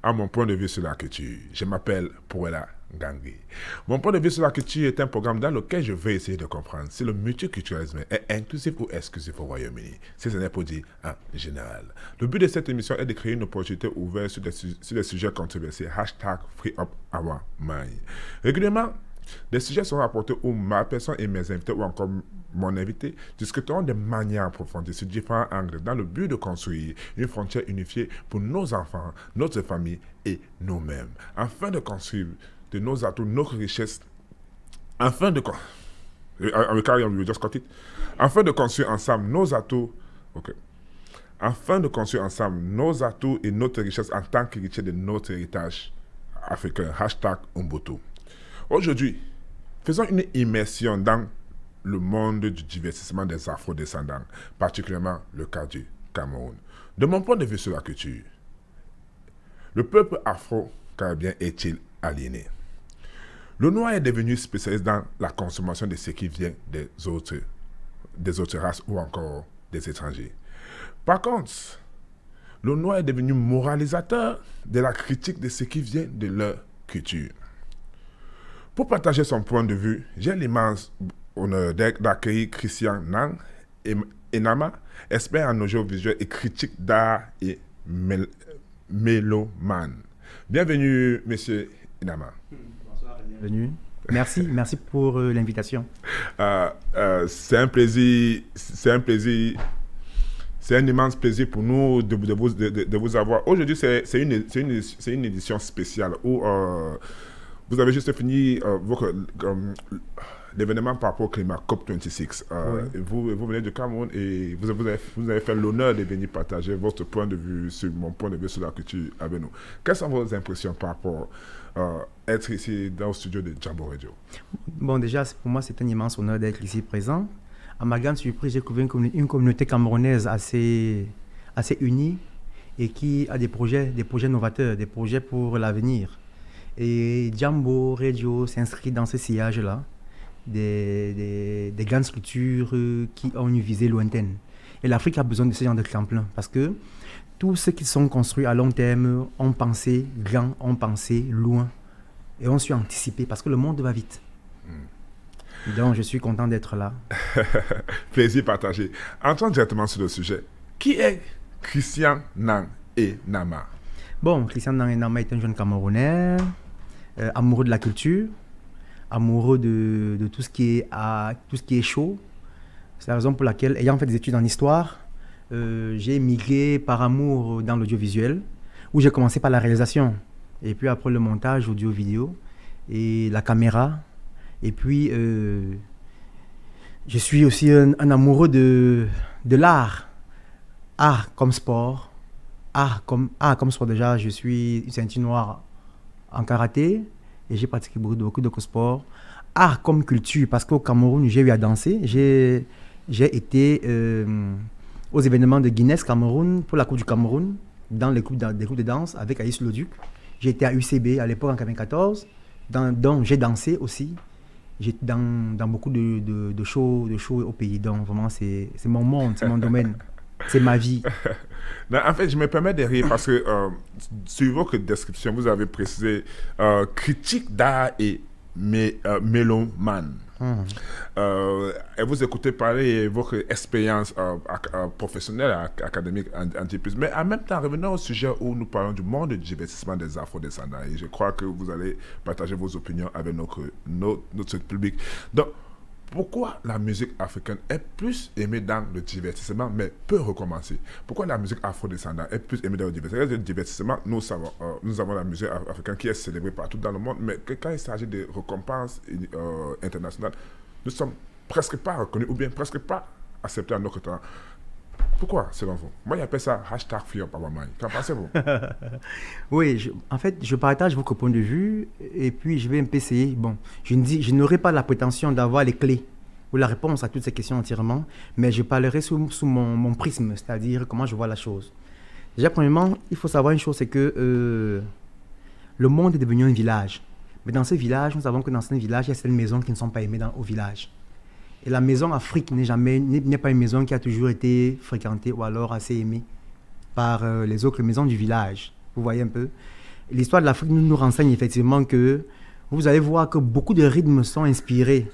À mon point de vue sur la culture, je m'appelle Pouella Gangui. Mon point de vue sur la culture est un programme dans lequel je vais essayer de comprendre si le multiculturalisme est inclusif ou exclusif au Royaume-Uni, si ce n'est pas dit en général. Le but de cette émission est de créer une opportunité ouverte sur des sujets controversés. Hashtag Free Up Our Mind. Régulièrement, des sujets seront apportés où ma personne et mes invités ou encore mon invité discuteront de manière approfondie sur différents angles dans le but de construire une frontière unifiée pour nos enfants, notre famille et nous-mêmes, afin de construire de nos atouts, nos richesses, afin de construire ensemble nos atouts, afin de construire ensemble nos atouts et notre richesse en tant qu'héritier de notre héritage africain. Hashtag Ubuntu. Aujourd'hui, faisons une immersion dans le monde du divertissement des afro-descendants, particulièrement le cas du Cameroun. De mon point de vue sur la culture, le peuple afro-caribéen est-il aliéné? Le noir est devenu spécialiste dans la consommation de ce qui vient des autres races ou encore des étrangers. Par contre, le noir est devenu moralisateur de la critique de ce qui vient de leur culture. Pour partager son point de vue, j'ai l'immense honneur d'accueillir Christian Nang Enama, expert en audiovisuel et critique d'art et mélomane. Bienvenue, monsieur Enama. Bonsoir, bienvenue. Merci pour l'invitation. C'est un plaisir, c'est un immense plaisir pour nous de vous avoir. Aujourd'hui, c'est une édition spéciale où vous avez juste fini l'événement par rapport au climat COP26. Oui. Vous venez du Cameroun et vous avez fait l'honneur de venir partager votre point de vue sur mon point de vue sur la culture avec nous. Quelles sont vos impressions par rapport à être ici dans le studio de Jambo Radio? Bon, déjà, pour moi, c'est un immense honneur d'être ici présent. À ma grande surprise, j'ai découvert une communauté camerounaise assez unie et qui a des projets novateurs, des projets pour l'avenir. Et Jambo Radio s'inscrit dans ce sillage-là, des grandes structures qui ont une visée lointaine. Et l'Afrique a besoin de ce genre de tremplin parce que tous ceux qui sont construits à long terme ont pensé grand, ont pensé loin et ont su anticiper parce que le monde va vite. Donc, je suis content d'être là. Plaisir partagé. Entrons directement sur le sujet. Qui est Christian Nang Enama? Bon, Christian Nang Enama est un jeune Camerounais, amoureux de la culture, amoureux de tout ce qui est chaud. C'est la raison pour laquelle, ayant fait des études en histoire, j'ai émigré par amour dans l'audiovisuel, où j'ai commencé par la réalisation, et puis après le montage audio-vidéo, et la caméra. Et puis, je suis aussi un amoureux de l'art. Art comme sport. Art comme sport déjà, je suis une ceinture noire en karaté et j'ai pratiqué beaucoup de sport. Art comme culture, parce qu'au Cameroun, j'ai eu à danser. J'ai été aux événements de Guinness Cameroun pour la Coupe du Cameroun, dans des groupes de danse avec Aïs Loduc. J'ai été à UCB à l'époque en 1994, donc j'ai dansé aussi. J'étais dans beaucoup de shows au pays. Donc vraiment, c'est mon monde, c'est mon domaine. C'est ma vie. Non, en fait, je me permets de rire parce que sur votre description, vous avez précisé critique d'art et mélomane. Et vous écoutez parler de votre expérience professionnelle, académique, plus. Mais en même temps, revenons au sujet où nous parlons du monde du divertissement des afro-descendants. Et je crois que vous allez partager vos opinions avec notre public. Donc, pourquoi la musique africaine est plus aimée dans le divertissement, mais peut recommencer? Pourquoi la musique afro-descendante est plus aimée dans le divertissement? Nous avons la musique africaine qui est célébrée partout dans le monde, mais quand il s'agit de récompenses internationales, nous ne sommes presque pas reconnus ou bien presque pas acceptés en notre temps. Pourquoi, selon vous? Moi, j'appelle ça hashtag Free Up Our Mind. Qu'en pensez-vous? Oui, en fait, je partage votre point de vue et puis je vais un peu essayer. Bon, je n'aurai pas la prétention d'avoir les clés ou la réponse à toutes ces questions entièrement, mais je parlerai sous mon prisme, c'est-à-dire comment je vois la chose. Déjà, premièrement, il faut savoir une chose, c'est que le monde est devenu un village. Mais dans ce village, nous savons que dans ce village, il y a certaines maisons qui ne sont pas aimées au village. Et la maison Afrique n'est pas une maison qui a toujours été fréquentée ou alors assez aimée par les autres maisons du village. Vous voyez un peu. L'histoire de l'Afrique nous renseigne effectivement que vous allez voir que beaucoup de rythmes sont inspirés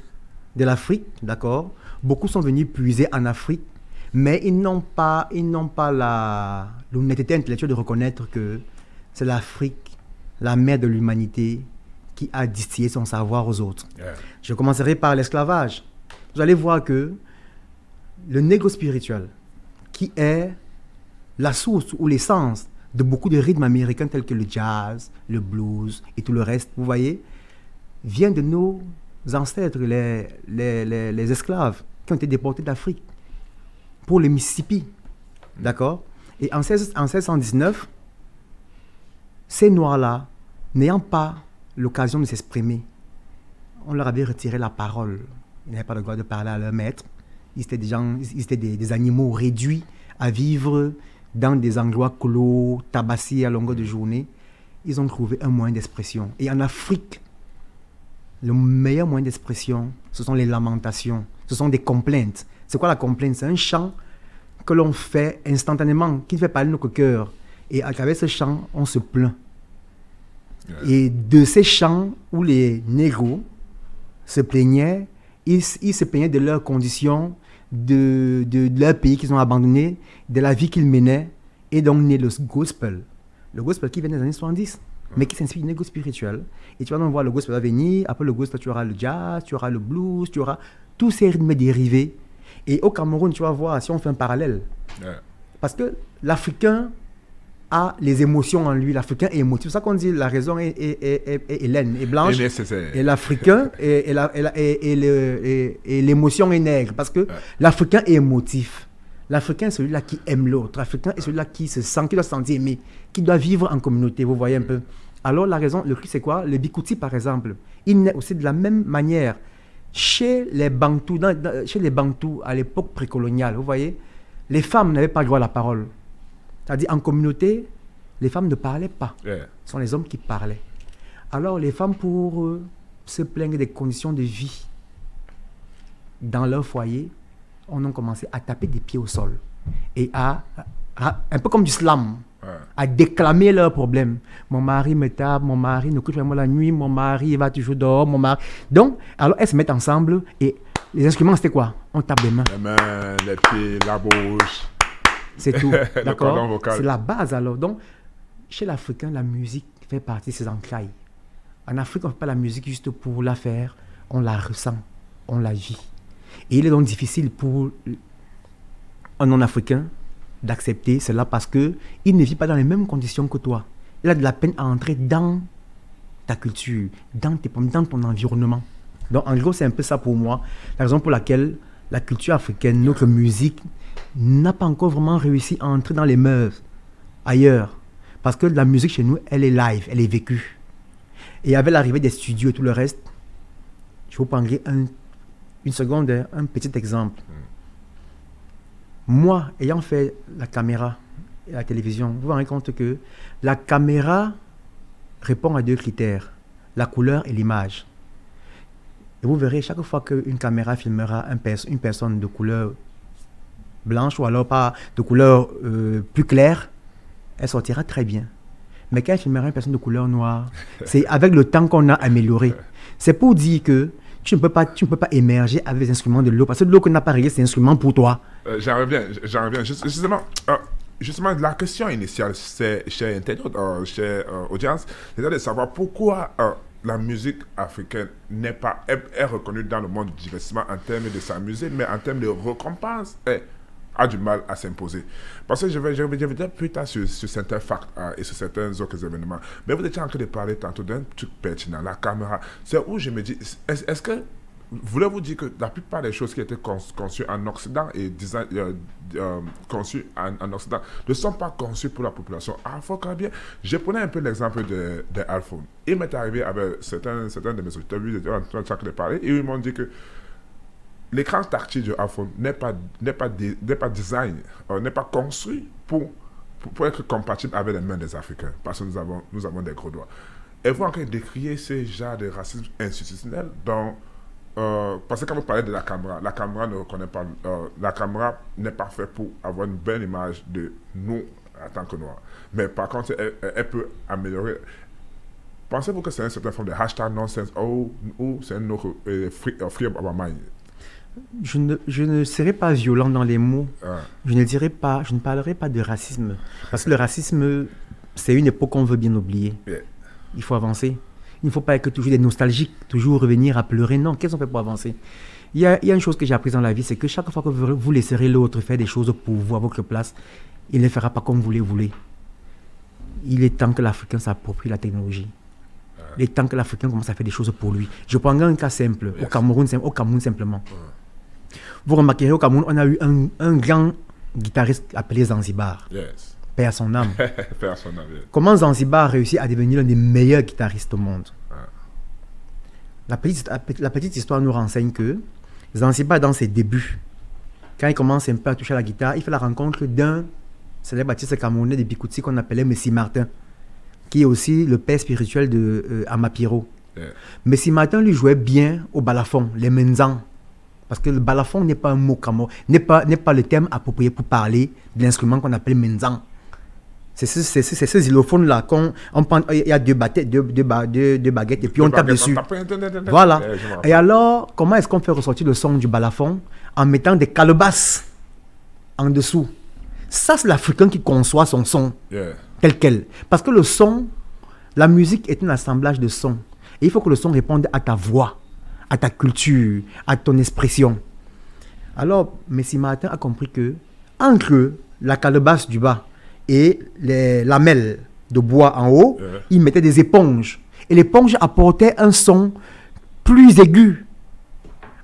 de l'Afrique, d'accord. Beaucoup sont venus puiser en Afrique, mais ils n'ont pas l'honnêteté intellectuelle de reconnaître que c'est l'Afrique, la mère de l'humanité, qui a distillé son savoir aux autres. Yeah. Je commencerai par l'esclavage. Vous allez voir que le négo spirituel, qui est la source ou l'essence de beaucoup de rythmes américains tels que le jazz, le blues et tout le reste, vous voyez, vient de nos ancêtres, les esclaves, qui ont été déportés d'Afrique pour le Mississippi. D'accord? Et en 1619, ces Noirs-là, n'ayant pas l'occasion de s'exprimer, on leur avait retiré la parole. Ils n'avaient pas le droit de parler à leur maître. Ils étaient des animaux réduits à vivre dans des endroits clos, tabassés à longueur de journée. Ils ont trouvé un moyen d'expression. Et en Afrique, le meilleur moyen d'expression, ce sont les lamentations. Ce sont des complaintes. C'est quoi la complainte? C'est un chant que l'on fait instantanément, qui fait parler notre cœur. Et à travers ce chant, on se plaint. Et de ces chants où les négros se plaignaient, ils se plaignaient de leurs conditions, de leur pays qu'ils ont abandonné, de la vie qu'ils menaient, et donc naît le gospel. Le gospel qui vient des années 70, mais qui s'inspire du négo spirituel. Et tu vas donc voir le gospel va venir, après le gospel tu auras le jazz, tu auras le blues, tu auras tous ces rythmes dérivés. Et au Cameroun, tu vas voir, si on fait un parallèle, parce que l'Africain a les émotions en lui, l'Africain est émotif. C'est ça qu'on dit, la raison est hélène, est blanche, et l'Africain et l'émotion est nègre, parce que l'Africain est émotif. L'Africain est celui-là qui aime l'autre. L'Africain est celui-là qui se sent, qui doit se sentir aimé, qui doit vivre en communauté, vous voyez un peu. Alors la raison, le cri c'est quoi? Le bikouti par exemple, il naît aussi de la même manière chez les Bantous, chez les Bantous à l'époque précoloniale, vous voyez, les femmes n'avaient pas le droit à la parole. C'est-à-dire, en communauté, les femmes ne parlaient pas. Ce sont les hommes qui parlaient. Alors, les femmes, pour se plaindre des conditions de vie dans leur foyer, on a commencé à taper des pieds au sol. Et un peu comme du slam, à déclamer leurs problèmes. Mon mari me tape, mon mari ne couche pas moi la nuit, mon mari va toujours dehors, mon mari... Donc, alors, elles se mettent ensemble et les instruments, c'était quoi? On tape des mains. Les mains, les pieds, la bouche... C'est tout, d'accord? C'est la base alors. Donc, chez l'Africain, la musique fait partie de ses entrailles. En Afrique, on ne fait pas la musique juste pour la faire, on la ressent, on la vit. Et il est donc difficile pour un non-africain d'accepter cela parce qu'il ne vit pas dans les mêmes conditions que toi. Il a de la peine à entrer dans ta culture, dans ton environnement. Donc, en gros, c'est un peu ça pour moi. La raison pour laquelle la culture africaine, notre musique, n'a pas encore vraiment réussi à entrer dans les mœurs ailleurs. Parce que la musique chez nous, elle est live, elle est vécue. Et avec l'arrivée des studios et tout le reste, je vous prendrai une seconde, un petit exemple. Moi, ayant fait la caméra et la télévision, vous vous rendez compte que la caméra répond à deux critères, la couleur et l'image. Et vous verrez, chaque fois qu'une caméra filmera une personne de couleur blanche ou alors pas de couleur plus claire, elle sortira très bien. Mais quand elle filmera une personne de couleur noire, c'est avec le temps qu'on a amélioré. C'est pour dire que tu ne peux pas émerger avec les instruments de l'eau, parce que l'eau qu'on n'a pas réglé, c'est un instrument pour toi. J'en reviens. Justement, la question initiale, c'est chez internautes, chez audience, c'est de savoir pourquoi la musique africaine est reconnue dans le monde du divertissement en termes de s'amuser, mais en termes de récompense, a du mal à s'imposer. Parce que je vais dire plus tard sur certains facts et sur certains autres événements. Mais vous étiez en train de parler tantôt d'un truc pertinent, la caméra. C'est où je me dis, est-ce que, voulez-vous dire que la plupart des choses qui étaient conçues en Occident et conçues en Occident ne sont pas conçues pour la population afro-caribéenne? Je prenais un peu l'exemple de iPhone. Il m'est arrivé avec certains de mes auditeurs, ils étaient en train de parler, et ils m'ont dit que l'écran tactile du iPhone n'est pas design, n'est pas construit pour être compatible avec les mains des Africains, parce que nous avons des gros doigts. Et vous en train de décrier ce genre de racisme institutionnel parce que quand vous parlez de la caméra ne reconnaît pas, la caméra n'est pas faite pour avoir une belle image de nous, en tant que noir. Mais par contre, elle peut améliorer. Pensez-vous que c'est une certaine forme de hashtag nonsense ou c'est un autre free of our mind? Je ne serai pas violent dans les mots. Ah. Je ne parlerai pas de racisme. Parce que le racisme, c'est une époque qu'on veut bien oublier. Yeah. Il faut avancer. Il ne faut pas être toujours des nostalgiques, toujours revenir à pleurer. Non, qu'est-ce qu'on fait pour avancer? Il y a une chose que j'ai apprise dans la vie, c'est que chaque fois que vous laisserez l'autre faire des choses pour vous à votre place, il ne fera pas comme vous les voulez. Il est temps que l'Africain s'approprie la technologie. Il est temps que l'Africain commence à faire des choses pour lui. Je prends un cas simple, Yes. au Cameroun simplement. Vous remarquerez, au Cameroun, on a eu un grand guitariste appelé Zanzibar, Yes. paix à son âme. Faire son avis. Comment Zanzibar a réussi à devenir l'un des meilleurs guitaristes au monde? La petite histoire nous renseigne que Zanzibar, dans ses débuts, quand il commence un peu à toucher à la guitare, il fait la rencontre d'un célèbre artiste camerounais de Bikouti qu'on appelait Messi Martin, qui est aussi le père spirituel de Amapiro. Yeah. Messi Martin lui jouait bien au balafon, les menzans. Parce que le balafon n'est pas un mot n'est pas le terme approprié pour parler de l'instrument qu'on appelle menzan. C'est ce xylophone-là il y a deux baguettes et puis on tape dessus. Voilà. Et alors, comment est-ce qu'on fait ressortir le son du balafon? En mettant des calebasses en dessous. Ça, c'est l'Africain qui conçoit son son tel quel. Parce que le son, la musique est un assemblage de sons. Et il faut que le son réponde à ta voix, à ta culture, à ton expression. Alors, Messi Martin a compris que entre la calebasse du bas et les lamelles de bois en haut, il mettait des éponges. Et l'éponge apportait un son plus aigu.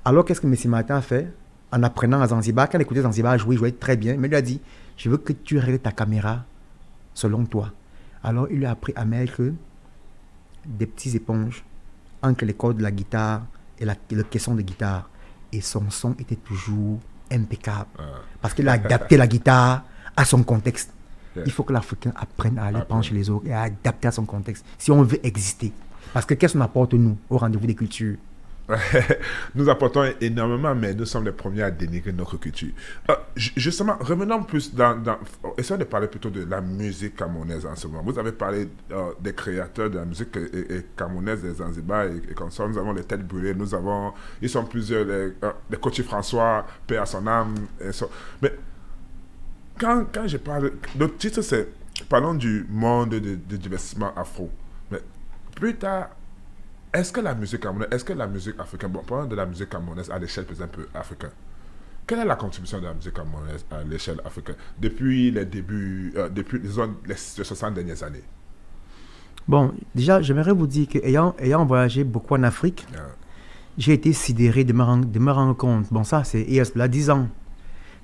Alors, qu'est-ce que Messi Martin a fait? En apprenant à Zanzibar, quand il écoutait Zanzibar jouer, il jouait très bien. Mais il lui a dit, je veux que tu règles ta caméra selon toi. Alors, il lui a appris à mettre des petites éponges entre les cordes de la guitare et le caisson de guitare. Et son son était toujours impeccable. Parce qu'il a adapté la guitare à son contexte. Il faut que l'Africain apprenne à aller prendre chez les autres et à adapter à son contexte. Si on veut exister. Parce que qu'est-ce qu'on apporte nous au rendez-vous des cultures? Nous apportons énormément, mais nous sommes les premiers à dénigrer notre culture. Justement, revenons plus essayons de parler plutôt de la musique camerounaise en ce moment. Vous avez parlé des créateurs de la musique camerounaise, des Zanzibar et comme ça. Nous avons les Têtes Brûlées, ils sont plusieurs, les Coachis François, paix à son âme. Mais quand je parle, le titre c'est parlons du monde du divertissement afro. Mais plus tard, est-ce que la musique camerounaise, est-ce que la musique africaine, bon, parlons de la musique camerounaise à l'échelle, par exemple, africaine. Quelle est la contribution de la musique camerounaise à l'échelle africaine depuis les débuts, depuis les 60 dernières années? Bon, déjà, j'aimerais vous dire qu'ayant voyagé beaucoup en Afrique, j'ai été sidéré de me rendre compte, bon ça c'est il y a cela 10 ans,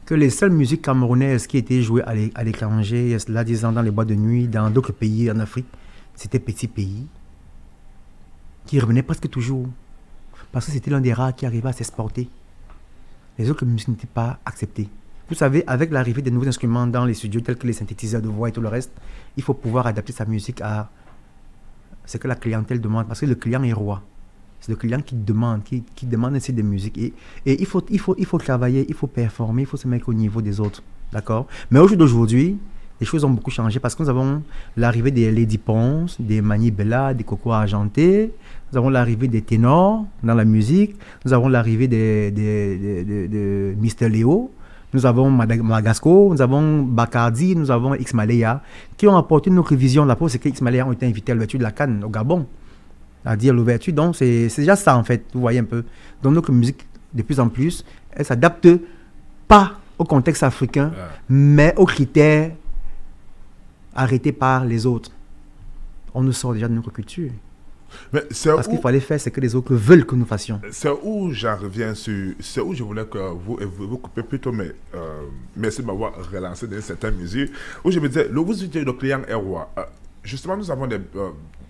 que les seules musiques camerounaises qui étaient jouées à l'étranger, il y a cela 10 ans dans les boîtes de nuit, dans d'autres pays en Afrique, c'était petits pays qui revenaient presque toujours. Parce que c'était l'un des rares qui arrivait à s'exporter. Les autres musiques n'étaient pas acceptées. Vous savez, avec l'arrivée des nouveaux instruments dans les studios, tels que les synthétiseurs de voix et tout le reste, il faut pouvoir adapter sa musique à ce que la clientèle demande. Parce que le client est roi. C'est le client qui demande ainsi des musiques. Et il faut travailler, il faut performer, il faut se mettre au niveau des autres. D'accord? Mais au jour d'aujourd'hui, les choses ont beaucoup changé parce que nous avons l'arrivée des Lady Ponce, des Mani Bella, des Coco Argenté, nous avons l'arrivée des ténors dans la musique, nous avons l'arrivée de Mr. Léo, nous avons Magasco, nous avons Bacardi, nous avons X-Malaya, qui ont apporté notre vision. La preuve, c'est que X-Malaya ont été invités à l'ouverture de la Cannes au Gabon, à dire l'ouverture. Donc, c'est déjà ça en fait, vous voyez un peu. Donc, notre musique, de plus en plus, elle ne s'adapte pas au contexte africain, mais aux critères arrêté par les autres. On nous sort déjà de notre culture. Mais parce qu'il fallait faire ce que les autres veulent que nous fassions. C'est où j'en reviens sur... C'est où je voulais que vous coupez plutôt, mais merci de m'avoir relancé dans certaines mesures, où je me disais, le client est roi. Justement, nous avons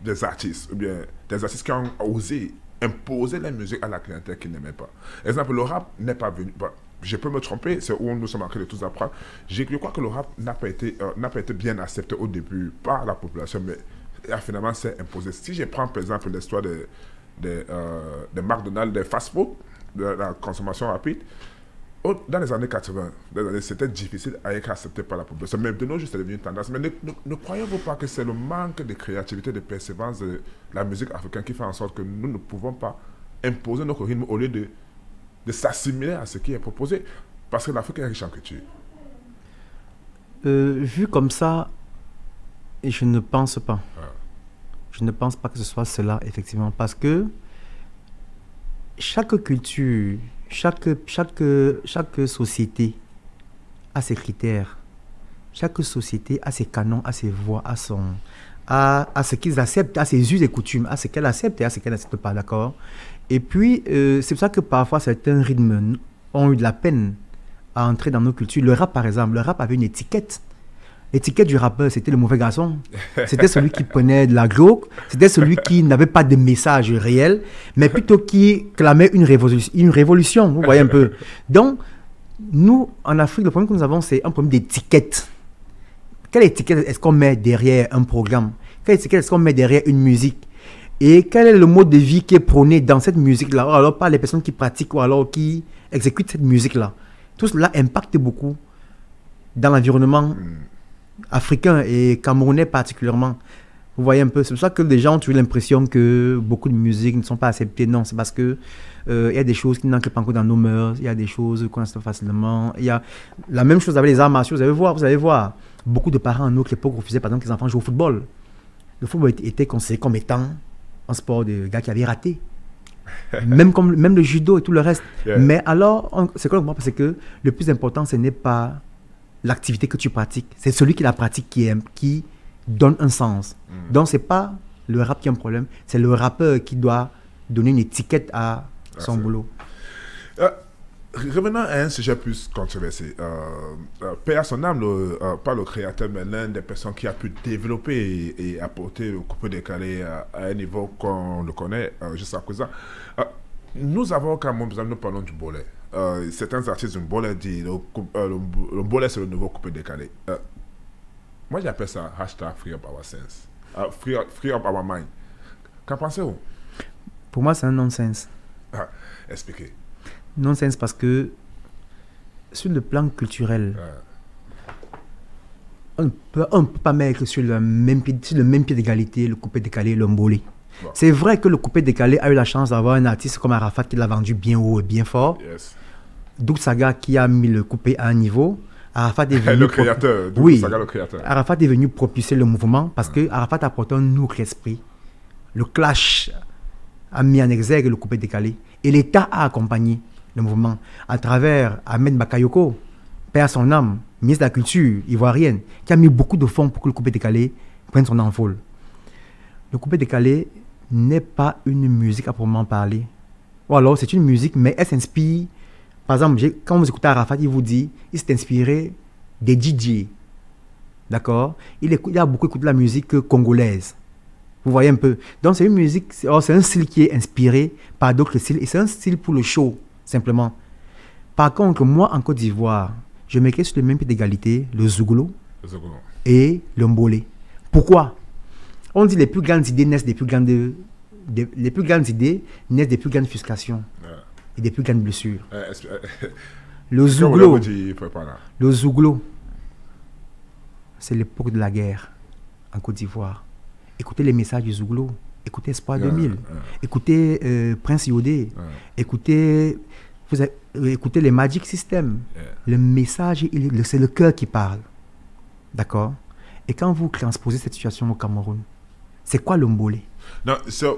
des artistes, ou bien des artistes qui ont osé imposer la musique à la clientèle qui n'aimait pas. Exemple, le rap n'est pas venu... je peux me tromper, c'est où nous sommes en train de tous apprendre. Je crois que le rap n'a pas été bien accepté au début par la population, mais finalement c'est imposé. Si je prends par exemple l'histoire de McDonald's, des fast-food, de la consommation rapide, Dans les années 80, c'était difficile à être accepté par la population. Mais de nos jours, c'est devenu une tendance. Mais ne croyez-vous pas que c'est le manque de créativité, de persévérance de la musique africaine qui fait en sorte que nous ne pouvons pas imposer notre rythme au lieu de s'assimiler à ce qui est proposé? Parce que l'Afrique est riche en culture. Vu comme ça, je ne pense pas. Ah. Je ne pense pas que ce soit cela, effectivement. Parce que chaque culture, chaque société a ses critères. Chaque société a ses canons, a ses voix, a ce qu'ils acceptent, a ses us et coutumes, a ce qu'elle accepte et a ce qu'elle n'accepte pas, d'accord? Et puis, c'est pour ça que parfois certains rythmes ont eu de la peine à entrer dans nos cultures. Le rap, par exemple, le rap avait une étiquette. L'étiquette du rappeur, c'était le mauvais garçon. C'était celui qui prenait de la glauque. C'était celui qui n'avait pas de message réel, mais plutôt qui clamait une révolution. Vous voyez un peu. Donc, nous, en Afrique, le problème que nous avons, c'est un problème d'étiquette. Quelle étiquette est-ce qu'on met derrière un programme? Quelle étiquette est-ce qu'on met derrière une musique? Et quel est le mode de vie qui est prôné dans cette musique-là? Ou alors par les personnes qui pratiquent ou alors qui exécutent cette musique-là. Tout cela impacte beaucoup dans l'environnement africain et camerounais particulièrement. Vous voyez un peu, c'est pour ça que les gens ont eu l'impression que beaucoup de musiques ne sont pas acceptées. Non, c'est parce que il y a des choses qui n'entrent pas encore dans nos mœurs, il y a des choses qu'on accepte facilement. Il y a la même chose avec les arts martiaux. Vous allez voir, beaucoup de parents à notre époque refusaient par exemple que les enfants jouent au football. Le football était considéré comme étant un sport de gars qui avait raté. même le judo et tout le reste. Yeah. Mais alors, c'est quoi le problème? C'est que le plus important, ce n'est pas l'activité que tu pratiques, c'est celui qui la pratique qui donne un sens. Donc, ce n'est pas le rap qui a un problème, c'est le rappeur qui doit donner une étiquette à son boulot. Revenons à un sujet plus controversé. Paix à son âme, pas le créateur, mais l'un des personnes qui a pu développer et apporter le coupé décalé à un niveau qu'on le connaît jusqu'à présent. Nous avons quand même, nous parlons du bolet. Certains artistes du bolet disent le bolet c'est le nouveau coupé décalé. Moi j'appelle ça #free up our sense. Free up our mind. Qu'en pensez-vous? Pour moi c'est un nonsense. Expliquez. Nonsense parce que sur le plan culturel, on ne peut pas mettre sur le même pied d'égalité le coupé décalé et le mbolé. Bon. C'est vrai que le coupé décalé a eu la chance d'avoir un artiste comme Arafat qui l'a vendu bien haut et bien fort. Yes. Doug Saga qui a mis le coupé à un niveau. Arafat est venu le créateur. Doug Saga, le créateur. Arafat est venu propulser le mouvement parce que Arafat a apporté un autre esprit. Le clash a mis en exergue le coupé décalé et l'État a accompagné le mouvement à travers Ahmed Bakayoko, paix à son âme, ministre de la Culture ivoirienne, qui a mis beaucoup de fonds pour que le coupé décalé prenne son envol. Le coupé décalé n'est pas une musique à proprement parler. Ou alors c'est une musique, mais elle s'inspire. Par exemple, quand vous écoutez Arafat, il vous dit il s'est inspiré des DJ. D'accord? Il a beaucoup écouté la musique congolaise. Vous voyez un peu. Donc c'est une musique, c'est un style qui est inspiré par d'autres styles et c'est un style pour le show. Simplement. Par contre, moi, en Côte d'Ivoire, je mettrais sur le même pied d'égalité le zouglo et le mbolé. Pourquoi? On dit les plus grandes idées naissent des plus grandes frustrations et des plus grandes blessures. Le zouglo, c'est l'époque de la guerre en Côte d'Ivoire. Écoutez les messages du zouglo. Écoutez Espoir 2000, écoutez Prince Yodé, écoutez les Magic System. Le message, c'est le cœur qui parle. D'accord? Et quand vous transposez cette situation au Cameroun, c'est quoi le mbolé? Non, c'est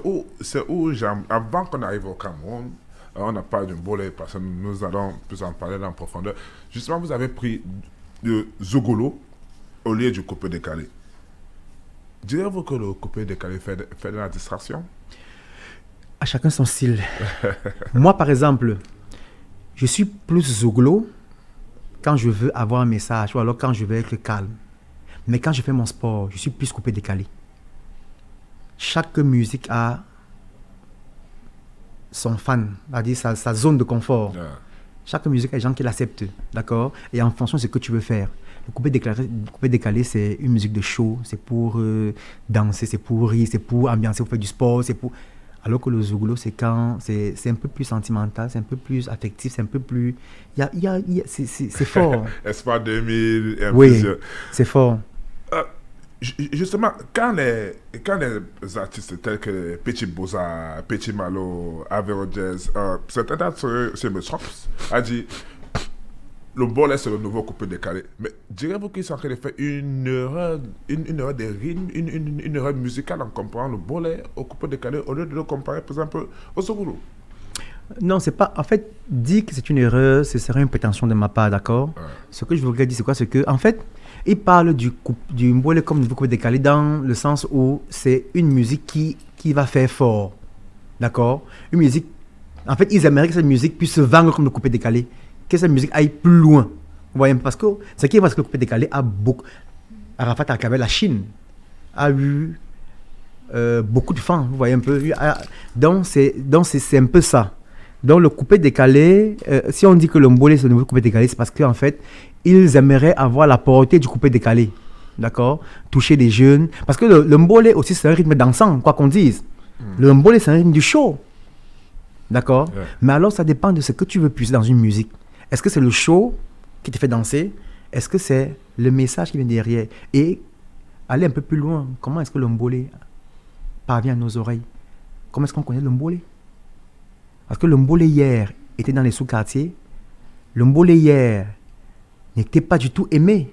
où avant qu'on arrive au Cameroun, on n'a pas de mbolé parce que nous allons plus en parler en profondeur. Justement, vous avez pris le zougolo au lieu du coupé décalé. Direz-vous que le coupé décalé fait de la distraction? À chacun son style. Moi, par exemple, je suis plus zouglo quand je veux avoir un message ou alors quand je veux être calme. Mais quand je fais mon sport, je suis plus coupé décalé. Chaque musique a son fan, c'est-à-dire sa zone de confort. Chaque musique a des gens qui l'acceptent, d'accord? Et en fonction de ce que tu veux faire. Le coupé décalé, c'est une musique de show, c'est pour danser, c'est pour rire, c'est pour ambiancer, pour faire du sport, c'est pour... Alors que le Zouglou, c'est un peu plus sentimental, c'est un peu plus affectif, c'est un peu plus... c'est fort. Espoir 2000 et Oui, plusieurs. c'est fort. Justement, quand les artistes tels que Petit Boza, Petit Malo, Avero Jazz, certains d'entre eux, c'est me trompe, a dit le Mbolé c'est le nouveau coupé décalé. Mais direz-vous qu'ils sont en train de faire une erreur de rythme, une erreur musicale en comparant le Mbolé au coupé décalé au lieu de le comparer par exemple au Zouglou? Non, c'est pas... En fait, dire que c'est une erreur, ce serait une prétention de ma part, d'accord? Ce que je voudrais dire, c'est quoi? C'est que, en fait, ils parlent du Mbolé comme nouveau coupé décalé dans le sens où c'est une musique qui va faire fort, d'accord? Une musique... En fait, ils aimeraient que cette musique puisse se vendre comme le coupé décalé, que cette musique aille plus loin. Vous voyez, parce que ce qui est parce que le coupé décalé a beaucoup... Arafat a travers la Chine a eu beaucoup de fans, vous voyez un peu. Donc, c'est un peu ça. Donc, le coupé décalé, si on dit que le Mbolé c'est le nouveau coupé décalé, c'est parce qu'en fait, ils aimeraient avoir la portée du coupé décalé. D'accord? Toucher les jeunes. Parce que le Mbolé aussi, c'est un rythme dansant, quoi qu'on dise. Le Mbolé, c'est un rythme du show. D'accord? Yeah. Mais alors, ça dépend de ce que tu veux puiser dans une musique. Est-ce que c'est le show qui te fait danser? Est-ce que c'est le message qui vient derrière? Et aller un peu plus loin, comment est-ce que le Mbolé parvient à nos oreilles? Comment est-ce qu'on connaît le Mbolé? Parce que le Mbolé hier était dans les sous-quartiers. Le Mbolé hier n'était pas du tout aimé.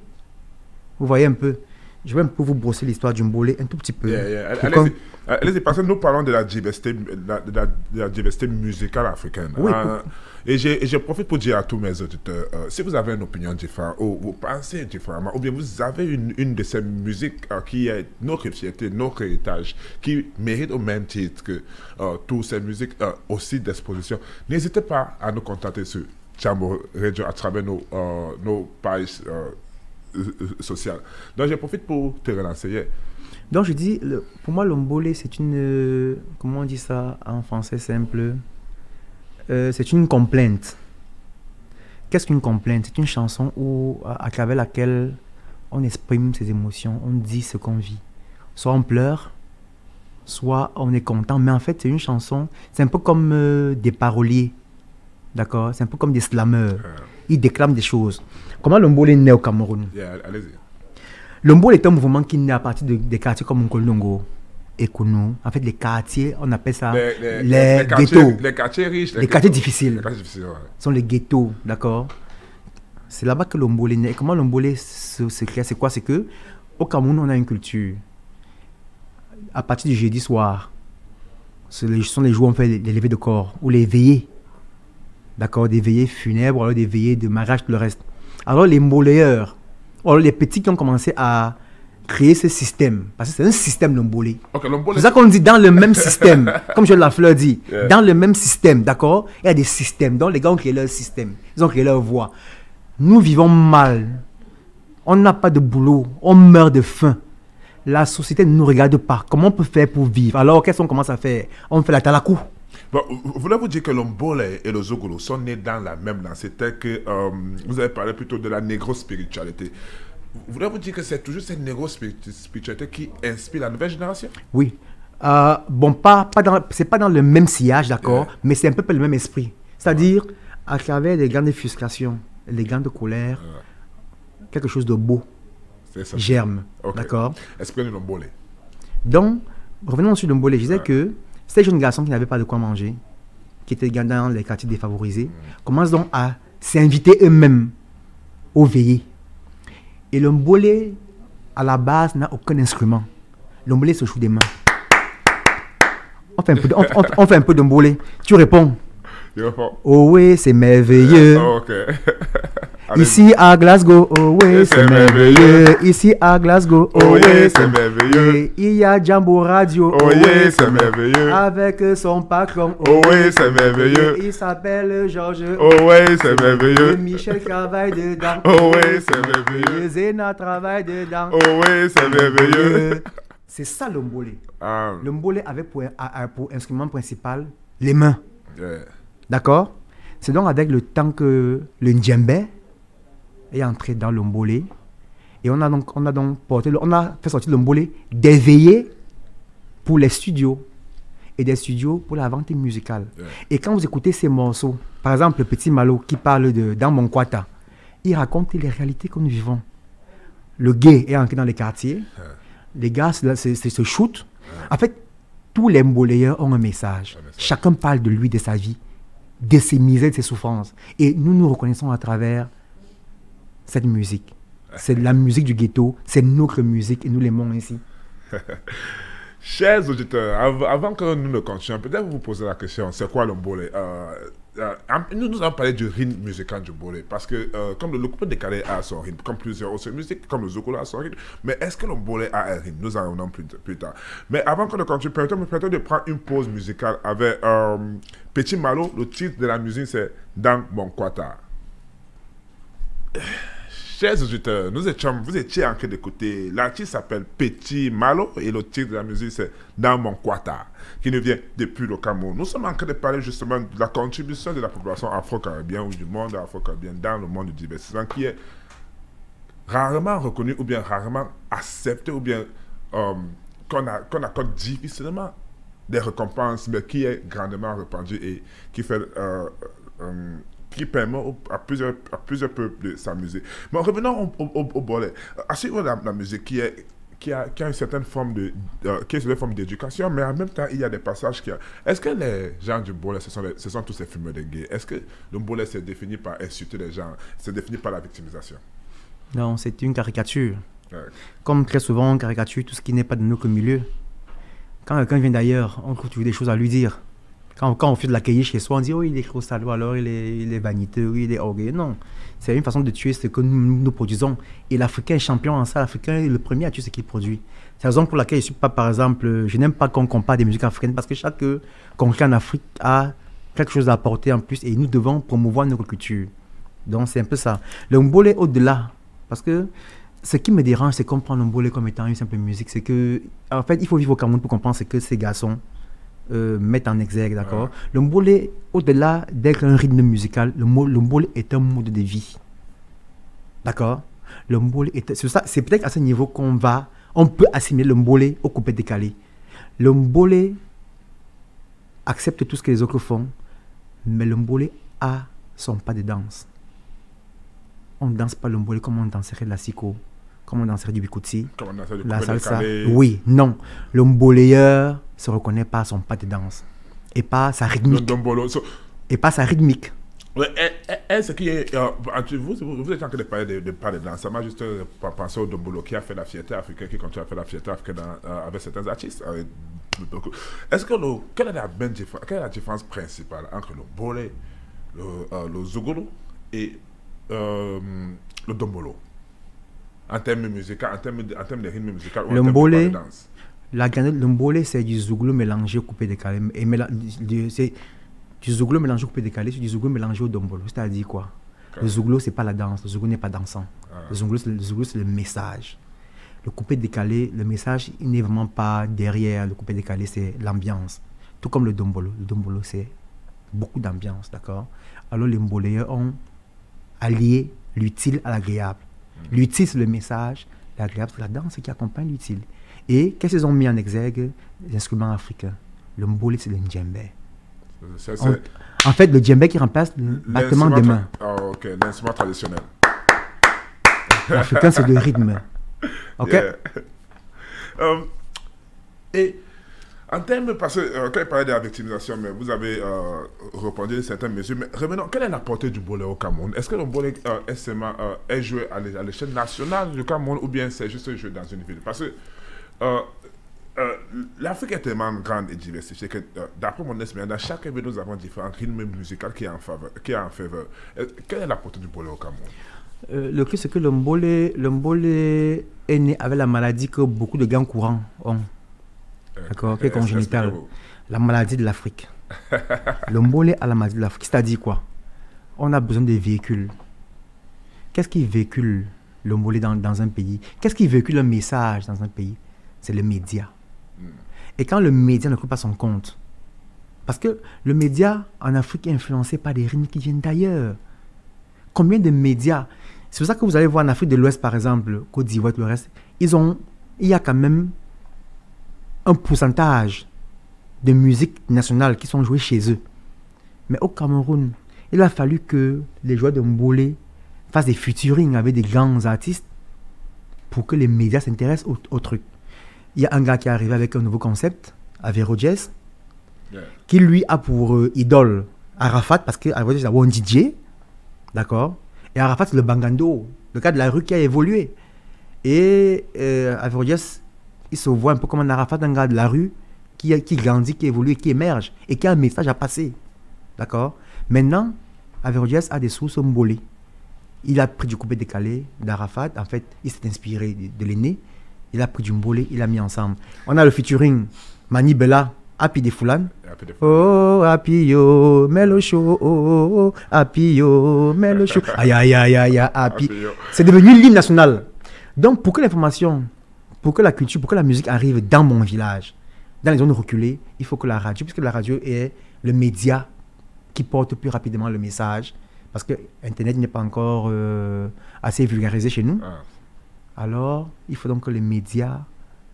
Vous voyez un peu. Je vais un peu vous brosser l'histoire du Mbolé un tout petit peu. Allez-y, parce que nous parlons de la diversité, de la diversité musicale africaine. Oui, et je profite pour dire à tous mes auditeurs, si vous avez une opinion différente, ou vous pensez différemment, ou bien vous avez une de ces musiques qui est notre fierté, notre héritage, qui mérite au même titre que toutes ces musiques aussi d'exposition, n'hésitez pas à nous contacter sur Jambo Radio à travers nos pages sociales. Donc je profite pour te relancer. Donc je dis, pour moi le Mbolé c'est une, comment on dit ça en français simple, c'est une complainte. Qu'est-ce qu'une complainte? C'est une chanson à travers laquelle on exprime ses émotions, on dit ce qu'on vit. Soit on pleure, soit on est content, mais en fait c'est une chanson, c'est un peu comme des paroliers, d'accord? C'est un peu comme des slameurs, ils déclament des choses. Comment le Mbolé naît au Cameroun? Allez-y. Le Mbolé est un mouvement qui naît à partir des quartiers comme Nkolongo et Kounou. En fait, les quartiers, on appelle ça les ghettos. Les quartiers riches. Les quartiers difficiles. Les quartiers difficiles, ouais. Sont les ghettos, d'accord? C'est là-bas que le Mbolé naît. Comment le Mbolé se crée? C'est quoi? C'est que au Cameroun, on a une culture. À partir du jeudi soir, ce sont les jours où on fait les levées de corps ou les veillées. D'accord? Des veillées funèbres, alors des veillées de mariage, tout le reste. Alors, les Mboléeurs, alors les petits qui ont commencé à créer ce système, parce que c'est un système le Mbolé. Okay, c'est ça qu'on dit dans le même système, comme Joël Lafleur dit, dans le même système, d'accord? Il y a des systèmes, donc les gars ont créé leur système, ils ont créé leur voie. Nous vivons mal, on n'a pas de boulot, on meurt de faim. La société ne nous regarde pas, comment on peut faire pour vivre? Alors qu'est-ce qu'on commence à faire? On fait la talakou. Bon, voulez-vous dire que le Mbolé et le Zouglou sont nés dans la même lancée, tel que vous avez parlé plutôt de la négro-spiritualité. Voulez-vous dire que c'est toujours cette négro-spiritualité qui inspire la nouvelle génération? Oui. Bon, c'est pas dans le même sillage, d'accord, mais c'est un peu le même esprit. C'est-à-dire, à travers les grandes frustrations, les grandes colères, quelque chose de beau germe, d'accord? Exprimez le Mbolé. Donc, revenons sur le Mbolé. Je disais que ces jeunes garçons qui n'avaient pas de quoi manger, qui étaient dans les quartiers défavorisés, commencent donc à s'inviter eux-mêmes aux veillées. Et le Mbolé, à la base, n'a aucun instrument. Le Mbolé se joue des mains. On fait un peu de Mbolé. Tu réponds. Oh oui, c'est merveilleux. Ici à Glasgow, oh oui, c'est merveilleux. Ici à Glasgow, oh oui, c'est merveilleux. Il y a Jambo Radio, oh oui, c'est merveilleux. Avec son patron, oh oui, c'est merveilleux. Il s'appelle Georges, oh oui, c'est merveilleux. Michel travaille dedans, oh oui, c'est merveilleux. Zéna travaille dedans, oh oui, c'est merveilleux. C'est ça le Mbolé. Le Mbolé avait pour instrument principal les mains. D'accord? C'est donc avec le temps que le Ndjembé est entré dans le Mbolé et on a fait sortir le Mbolé d'éveiller pour les studios. et des studios pour la vente musicale. Et quand vous écoutez ces morceaux, par exemple, le Petit Malo qui parle de Dans mon Quata, il raconte les réalités que nous vivons. Le gay est entré dans les quartiers, les gars se shootent. En fait, tous les mboléens ont un message. Chacun parle de lui, de sa vie, de ses misères, de ses souffrances. Et nous nous reconnaissons à travers cette musique. C'est la musique du ghetto, c'est notre musique et nous l'aimons ainsi. Chers auditeurs, avant que nous ne continuions, peut-être vous poser la question, c'est quoi le mbolé? Nous allons parler du rythme musical du mbolé, parce que comme le coupé décalé a son rythme, comme plusieurs autres musiques, comme le zokolo a son rythme, mais est-ce que le mbolé a un rythme? Nous en allons plus tard. Mais avant que nous continuions, permettez de prendre une pause musicale avec Petit Malo. Le titre de la musique, c'est Dans mon Quata. Chers auditeurs, vous étiez en train d'écouter. L'artiste s'appelle Petit Malo et le titre de la musique c'est Dans mon Quata, qui nous vient depuis le Cameroun. Nous sommes en train de parler justement de la contribution de la population afro-caribéenne ou du monde afro-caribéen dans le monde du divertissement qui est rarement reconnu ou bien rarement accepté ou bien qu'on accorde difficilement des récompenses, mais qui est grandement répandu et qui fait. Qui permet à plusieurs peuples de s'amuser. Mais revenons au bolé. Assurément la musique qui a une certaine forme d'éducation, mais en même temps, il y a des passages qui... Est-ce que les gens du bolé, ce sont tous ces fumeurs de gays? Est-ce que le bolé, c'est défini par insulter les gens? C'est défini par la victimisation? Non, c'est une caricature. Ouais. Comme très souvent, on caricature tout ce qui n'est pas de notre milieu. Quand quelqu'un vient d'ailleurs, on trouve toujours des choses à lui dire. Quand on fait de l'accueillir chez soi, on dit « Oh, il est gros salaud, alors il est vaniteux, il est orgueilleux. » Non, c'est une façon de tuer ce que nous produisons. Et l'Africain est champion en ça. L'Africain est le premier à tuer ce qu'il produit. C'est la raison pour laquelle je suis pas, par exemple, je n'aime pas qu'on compare des musiques africaines parce que chaque concret en Afrique a quelque chose à apporter en plus et nous devons promouvoir notre culture. Donc c'est un peu ça. Le mbolé au-delà, parce que ce qui me dérange, c'est qu'on prend le mbolé comme étant une simple musique. C'est que, en fait, il faut vivre au Cameroun pour comprendre ce que ces garçons mettre en exergue, d'accord. Le mbolé, au-delà d'être un rythme musical, le mbolé est un mode de vie, d'accord. Le mbolé c'est peut-être à ce niveau on peut assimiler le mbolé au coupé décalé. Le mbolé accepte tout ce que les autres font, mais le mbolé a son pas de danse. On ne danse pas le mbolé comme on danserait de la siko, comme on danserait du bikutsi, la salsa. Oui, non. Le mboléeur se reconnaît par son pas de danse et pas sa rythmique. Et pas sa rythmique. Ouais, ce qui est, vous êtes en train de parler de pas de danse. Ça m'a juste pensé au dombolo qui a fait la fierté africaine, qui continue à faire la fierté africaine avec certains artistes. Quelle est la différence principale entre le bolé, le zogolo et le dombolo? En termes musicaux, en termes de rythme musical ou en termes de danse. Le mbolé, c'est du zouglo mélangé au coupé décalé. C'est du zouglo mélangé au coupé décalé, c'est du zouglo mélangé au dombolo. C'est-à-dire quoi? Le zouglo, c'est pas la danse. Le zouglo n'est pas dansant. Le zouglo, c'est le message. Le coupé décalé, le message, il n'est vraiment pas derrière. Le coupé décalé, c'est l'ambiance. Tout comme le dombolo. Le dombolo, c'est beaucoup d'ambiance, d'accord? Alors, les mboléens ont allié l'utile à l'agréable. L'utile, c'est le message. L'agréable, c'est la danse qui accompagne l'utile. Et qu'est-ce qu'ils ont mis en exergue? Les instruments africains. Le mbolé, c'est le djembé. En fait, le djembé qui remplace le battement des mains. Ok, l'instrument traditionnel. L'africain, c'est le rythme. Ok? Yeah. Et en termes, parce que quand il parlait de la victimisation, mais vous avez répondu à certaines mesures, mais revenons, quelle est la portée du bolé au Cameroun? Est-ce que le bolé est joué à l'échelle nationale du Cameroun ou bien c'est juste joué dans une ville? Parce que l'Afrique est tellement grande et diversifiée que, d'après mon expérience, dans chaque ville, nous avons différents rythmes musicaux qui est en faveur. Quelle est la portée du bolé au Cameroun? Le truc, c'est que le mbolé est né avec la maladie que beaucoup de gants courants ont. D'accord, qui est congénitale. La maladie de l'Afrique. Le mbolé a la maladie de l'Afrique. C'est-à-dire quoi? On a besoin de véhicules. Qu'est-ce qui véhicule le mbolé dans un pays? Qu'est-ce qui véhicule un message dans un pays? C'est le média. Et quand le média ne coupe pas son compte, parce que le média en Afrique est influencé par des rythmes qui viennent d'ailleurs. Combien de médias? C'est pour ça que vous allez voir en Afrique de l'Ouest, par exemple, Côte d'Ivoire, le reste, il y a quand même un pourcentage de musique nationale qui sont jouées chez eux. Mais au Cameroun, il a fallu que les joueurs de Mbolé fassent des featuring avec des grands artistes pour que les médias s'intéressent au truc. Il y a un gars qui est arrivé avec un nouveau concept, Averrojes, qui lui a pour idole Arafat, parce que Averrojes est un DJ, d'accord? Et Arafat, c'est le Bangando, le gars de la rue qui a évolué. Et Averrojes, il se voit un peu comme un Arafat, un gars de la rue qui grandit, qui évolue, qui émerge et qui a un message à passer. D'accord? Maintenant, Averrojes a des sources Mbolé. Il a pris du coupé décalé d'Arafat. En fait, il s'est inspiré de l'aîné. Il a pris du Mbolé, il a mis ensemble. On a le featuring Mani Bella, Happy de Foulan. Oh, Happy yo, Melo Show. Oh, Happy yo, Melo Show. Aïe, aïe, aïe, aïe, Happy. C'est devenu l'hymne national. Donc, pour que l'information, pour que la culture, pour que la musique arrive dans mon village, dans les zones reculées, il faut que la radio, puisque la radio est le média qui porte plus rapidement le message, parce que Internet n'est pas encore assez vulgarisé chez nous. Alors, il faut donc que les médias,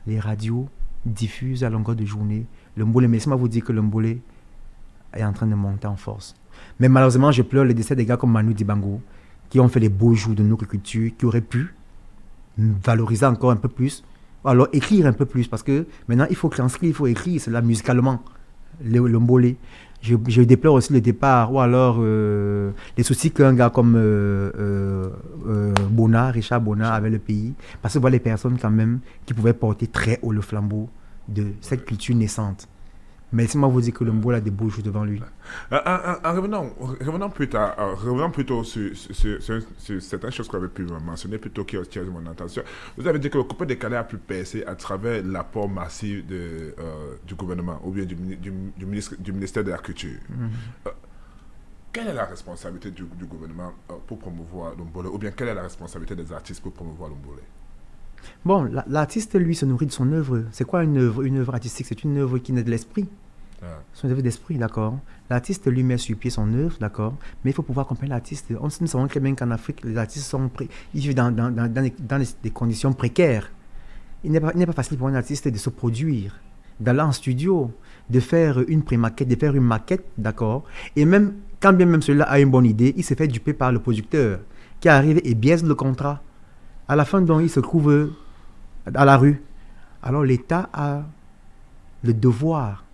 les radios diffusent à longueur de journée le Mbolé. Mais laissez-moi vous dire que le Mbolé est en train de monter en force. Mais malheureusement, je pleure le décès des gars comme Manu Dibango, qui ont fait les beaux jours de notre culture, qui auraient pu valoriser encore un peu plus, ou alors écrire un peu plus, parce que maintenant, il faut transcrire, il faut écrire, c'est là musicalement, le Mbolé. Je déplore aussi le départ, ou alors les soucis qu'un gars comme Richard Bona avait le pays, parce que voilà les personnes quand même qui pouvaient porter très haut le flambeau de cette culture naissante. Mais laissez-moi vous dire que le Mbolé a des beaux jours devant lui. Revenons plutôt sur certaines choses qu'on avait pu mentionner, plutôt qui attirent mon attention. Vous avez dit que le coupé décalé a pu percer à travers l'apport massif du gouvernement ou bien du ministère de la Culture. Quelle est la responsabilité du gouvernement pour promouvoir le Mbolé, ou bien quelle est la responsabilité des artistes pour promouvoir le Mbolé? Bon, l'artiste, lui, se nourrit de son œuvre. C'est quoi une œuvre artistique? C'est une œuvre qui naît de l'esprit. Son œuvre d'esprit, d'accord. L'artiste lui met sur pied son œuvre, d'accord. Mais il faut pouvoir comprendre l'artiste. Nous savons très bien qu'en Afrique, les artistes ils vivent dans des conditions précaires. Il n'est pas facile pour un artiste de se produire, d'aller en studio, de faire une pré-maquette, de faire une maquette, d'accord. Et même, quand bien même celui-là a une bonne idée, il se fait duper par le producteur qui arrive et biaise le contrat. À la fin, donc, il se trouve à la rue. Alors, l'État a le devoir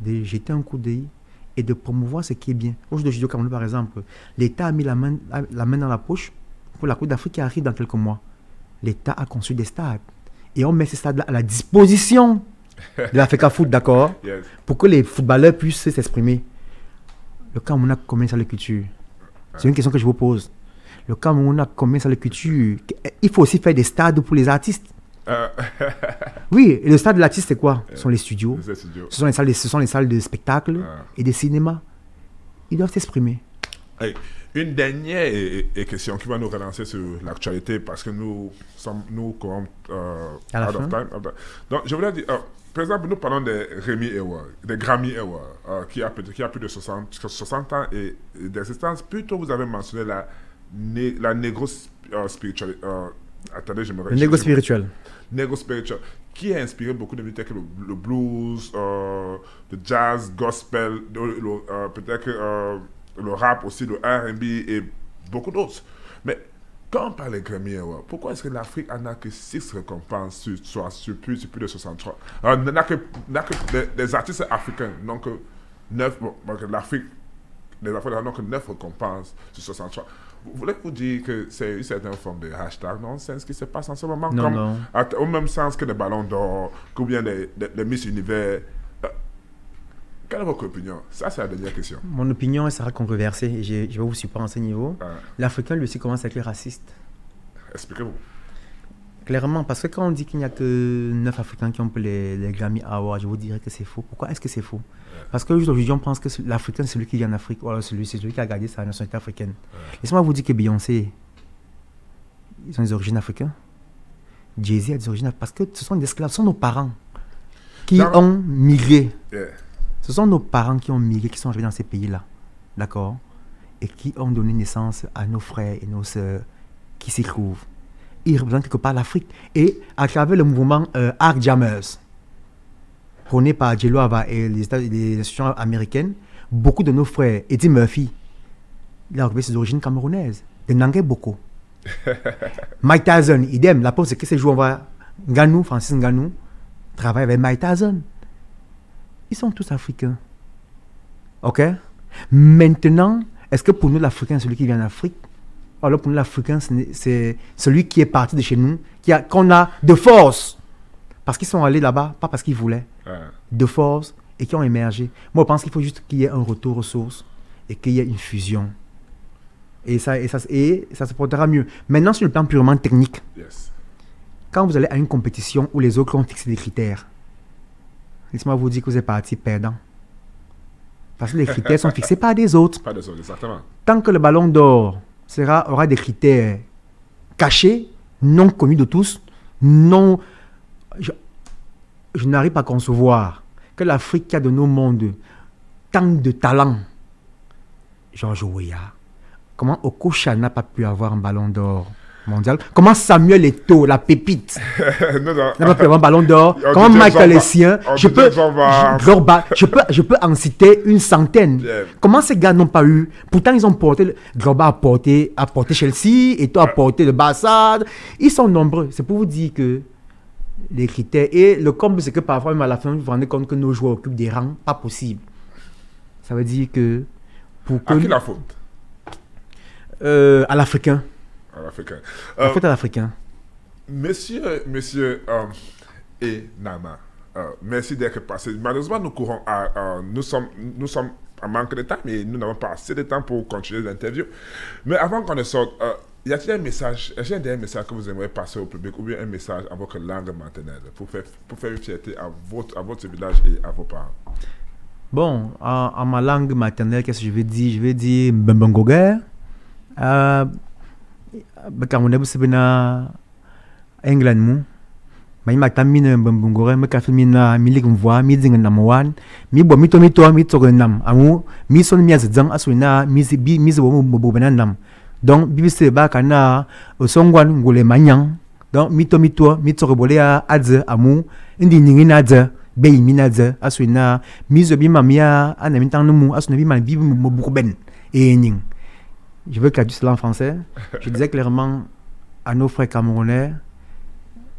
de jeter un coup d'œil et de promouvoir ce qui est bien. Aujourd'hui, Studio Cameroun, par exemple, l'État a mis la main dans la poche pour la Coupe d'Afrique qui arrive dans quelques mois. L'État a conçu des stades. Et on met ces stades-là à la disposition de l'Africa Foot, d'accord, pour que les footballeurs puissent s'exprimer. Le Cameroun a combien ça de culture? C'est une question que je vous pose. Le Cameroun a combien ça de culture? Il faut aussi faire des stades pour les artistes. Oui, et le stade de l'artiste, c'est quoi? Ce sont les studios. Ce sont les salles de spectacle et de cinéma. Ils doivent s'exprimer. Hey, une dernière question qui va nous relancer sur l'actualité, parce que nous courons out of time. Donc, je voulais dire, par exemple, nous parlons des Grammy Awards, qui a plus de 60 ans d'existence. Plutôt, vous avez mentionné la négo spirituelle. Attendez, je me Le négo spirituel. Négo spirituel, qui a inspiré beaucoup de musique, le blues, le jazz, gospel, peut-être que le rap aussi, le R&B et beaucoup d'autres. Mais quand on parle des Grammy Awards, pourquoi est-ce que l'Afrique n'a que 6 récompenses sur plus de 63? N'a que des artistes africains, donc 9, l'Afrique, les Africains n'ont que 9 récompenses sur 63. Voulez-vous dire que c'est une certaine forme de hashtag nonsense qui se passe en ce moment? Non. Au même sens que les ballons d'or, ou bien les Miss Univers. Quelle est votre opinion? Ça, c'est la dernière question. Mon opinion sera controversée et je vais vous supporter à ce niveau. L'Africain, lui aussi, commence à être raciste. Expliquez-vous. Clairement, parce que quand on dit qu'il n'y a que 9 Africains qui ont pris les Grammy Awards, je vous dirais que c'est faux. Pourquoi est-ce que c'est faux? Parce qu'aujourd'hui, on pense que l'Africain, c'est celui qui vit en Afrique, ou alors c'est celui qui a gardé sa nationalité africaine. Laissez-moi vous dire que Beyoncé, ils ont des origines africaines. Jay-Z a des origines africaines. Parce que ce sont des esclaves, ce sont nos parents qui ont migré. Ce sont nos parents qui ont migré, qui sont arrivés dans ces pays-là. D'accord? Et qui ont donné naissance à nos frères et nos sœurs qui s'y trouvent. Ils représentent quelque part l'Afrique. Et à travers le mouvement Art Jammers, prôné par Jello Ava et les institutions américaines, beaucoup de nos frères, Eddie Murphy, il a retrouvé ses origines camerounaises, de Nangue Boko. Mike Tyson, idem. La preuve, c'est que ces joueurs, Francis Ngannou, travaillent avec Mike Tyson. Ils sont tous africains. Ok? Maintenant, est-ce que pour nous, l'Africain, c'est celui qui vient d'Afrique? Alors pour nous, l'Africain, c'est celui qui est parti de chez nous, qu'on a de force. Parce qu'ils sont allés là-bas, pas parce qu'ils voulaient. De force, et qui ont émergé. Moi, je pense qu'il faut juste qu'il y ait un retour aux sources et qu'il y ait une fusion. Et ça se portera mieux. Maintenant, sur le plan purement technique, quand vous allez à une compétition où les autres ont fixé des critères, laissez-moi vous dire que vous êtes parti perdant. Parce que les critères sont fixés par des autres. Pas des autres, exactement. Tant que le ballon d'or aura des critères cachés, non connus de tous, non... Je n'arrive pas à concevoir que l'Afrique qui a de nos mondes tant de talent, Georges Weah, comment Okocha n'a pas pu avoir un ballon d'or mondial? Comment Samuel Eto'o, la pépite, n'a pas pu avoir un ballon d'or? Comment Michael Essien? Je peux en citer une centaine. Comment ces gars n'ont pas eu? Pourtant, ils ont porté... Drogba a porté Chelsea, Eto'o a porté le Barça. Ils sont nombreux. C'est pour vous dire que les critères... Et le comble, c'est que parfois, même à la fin, vous vous rendez compte que nos joueurs occupent des rangs. Pas possible. Ça veut dire que... À qui la faute? À l'Africain. À l'Africain. La faute à l'Africain. Monsieur et Nama, merci d'être passé. Malheureusement, nous sommes en manque de temps, mais nous n'avons pas assez de temps pour continuer l'interview. Mais avant qu'on ne sorte, y a-t-il un message que vous aimeriez passer au public ou bien un message à votre langue maternelle pour faire une fierté à votre village et à vos parents? Bon, en ma langue maternelle, qu'est-ce que je vais dire? Je vais dire Mbembengoger. Bakamunde busibina England mu. Mais ma tamine Mbembengoger, me kafimina milik mvoa, mi zing namwan, mi bo mito mi nam. Amu mi son mi azang aswina mi bo mo nam. Donc bibise ba kana osongwan ngule manyang. Donc mito mi bolea adze amu indi nyingina adze. Bei minaze aswina mizo bi mamia anamintang numu aswina bi man bi mo bourben et ning. Je veux traduire cela en français. Je disais clairement à nos frères camerounais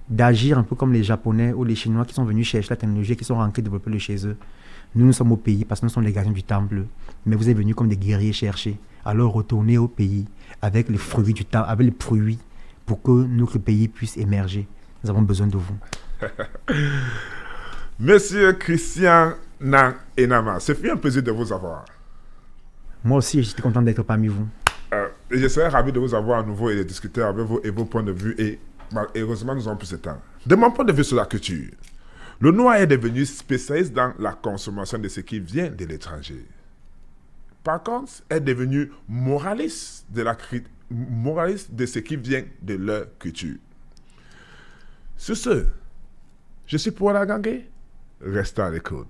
d'agir un peu comme les Japonais ou les Chinois qui sont venus chercher la technologie, qui sont rentrés développer le chez eux. Nous sommes au pays parce que nous sommes les gardiens du temple, mais vous êtes venus comme des guerriers chercher. Alors retournez au pays avec les fruits du temps, avec les fruits pour que notre pays puisse émerger. Nous avons besoin de vous. Monsieur Christian Nang Enama, c'est fait un plaisir de vous avoir. Moi aussi, j'étais content d'être parmi vous. Je serais ravi de vous avoir à nouveau et de discuter avec vous et vos points de vue. Et heureusement, nous avons plus de temps. De mon point de vue sur la culture, le noir est devenu spécialiste dans la consommation de ce qui vient de l'étranger. Par contre, est devenu moraliste de ce qui vient de leur culture. Sur ce, je suis Paul Agangé. Restez à l'écoute.